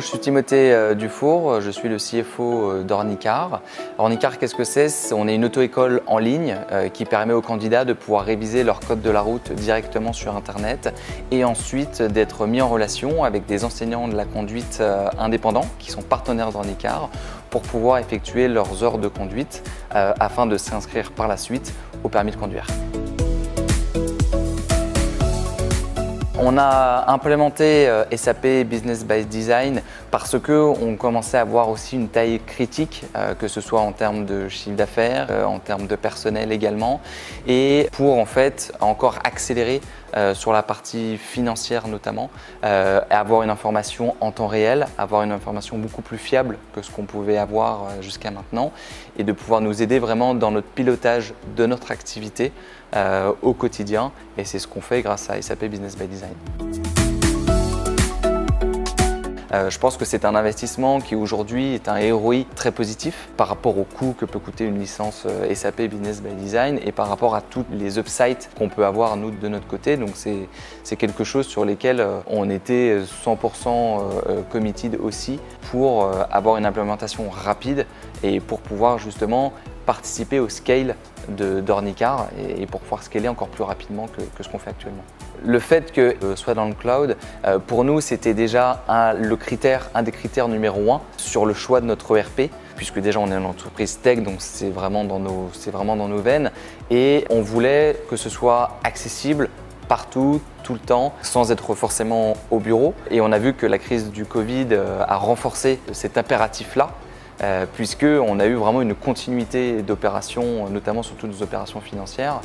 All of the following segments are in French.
moi je suis Timothée Dufour, je suis le CFO d'Ornicar. Ornicar, qu'est-ce que c'est? On est une auto-école en ligne qui permet aux candidats de pouvoir réviser leur code de la route directement sur Internet et ensuite d'être mis en relation avec des enseignants de la conduite indépendants qui sont partenaires d'Ornicar pour pouvoir effectuer leurs heures de conduite afin de s'inscrire par la suite au permis de conduire. On a implémenté SAP Business by Design parce qu'on commençait à avoir aussi une taille critique, que ce soit en termes de chiffre d'affaires, en termes de personnel également, et pour en fait encore accélérer sur la partie financière notamment, avoir une information en temps réel, avoir une information beaucoup plus fiable que ce qu'on pouvait avoir jusqu'à maintenant et de pouvoir nous aider vraiment dans notre pilotage de notre activité au quotidien, et c'est ce qu'on fait grâce à SAP Business by Design. Je pense que c'est un investissement qui aujourd'hui est un ROI très positif par rapport au coût que peut coûter une licence SAP Business by Design et par rapport à tous les upsides qu'on peut avoir nous de notre côté. Donc c'est quelque chose sur lesquels on était 100% committed aussi pour avoir une implémentation rapide et pour pouvoir justement participer au scale d'Ornicar et pour pouvoir scaler encore plus rapidement que ce qu'on fait actuellement. Le fait que soit dans le cloud, pour nous, c'était déjà un des critères numéro 1 sur le choix de notre ERP, puisque déjà on est une entreprise tech, donc c'est vraiment dans nos veines, et on voulait que ce soit accessible partout, tout le temps, sans être forcément au bureau. Et on a vu que la crise du Covid a renforcé cet impératif-là, puisqu'on a eu vraiment une continuité d'opérations, notamment sur toutes nos opérations financières.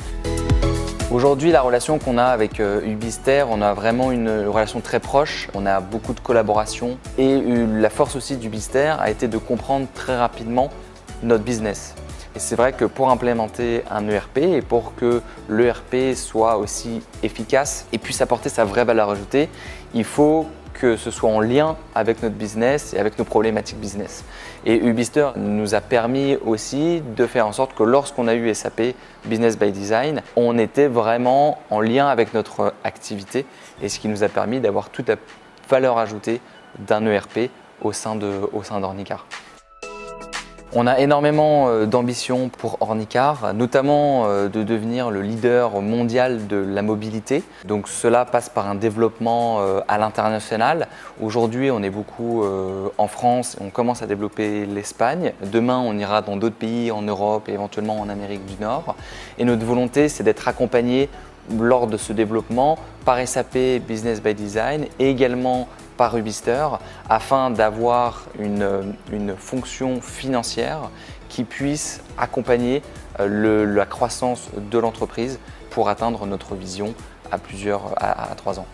Aujourd'hui, la relation qu'on a avec Ubister, on a vraiment une relation très proche, on a beaucoup de collaboration et la force aussi d'Ubister a été de comprendre très rapidement notre business. Et c'est vrai que pour implémenter un ERP et pour que l'ERP soit aussi efficace et puisse apporter sa vraie valeur ajoutée, il faut que ce soit en lien avec notre business et avec nos problématiques business. Et Ubister nous a permis aussi de faire en sorte que lorsqu'on a eu SAP Business by Design, on était vraiment en lien avec notre activité et ce qui nous a permis d'avoir toute la valeur ajoutée d'un ERP au sein d'Ornicar. On a énormément d'ambition pour Ornicar, notamment de devenir le leader mondial de la mobilité. Donc cela passe par un développement à l'international. Aujourd'hui, on est beaucoup en France, on commence à développer l'Espagne. Demain, on ira dans d'autres pays en Europe et éventuellement en Amérique du Nord. Et notre volonté, c'est d'être accompagné lors de ce développement par SAP Business by Design et également par Ubister afin d'avoir une fonction financière qui puisse accompagner la croissance de l'entreprise pour atteindre notre vision à 3 ans.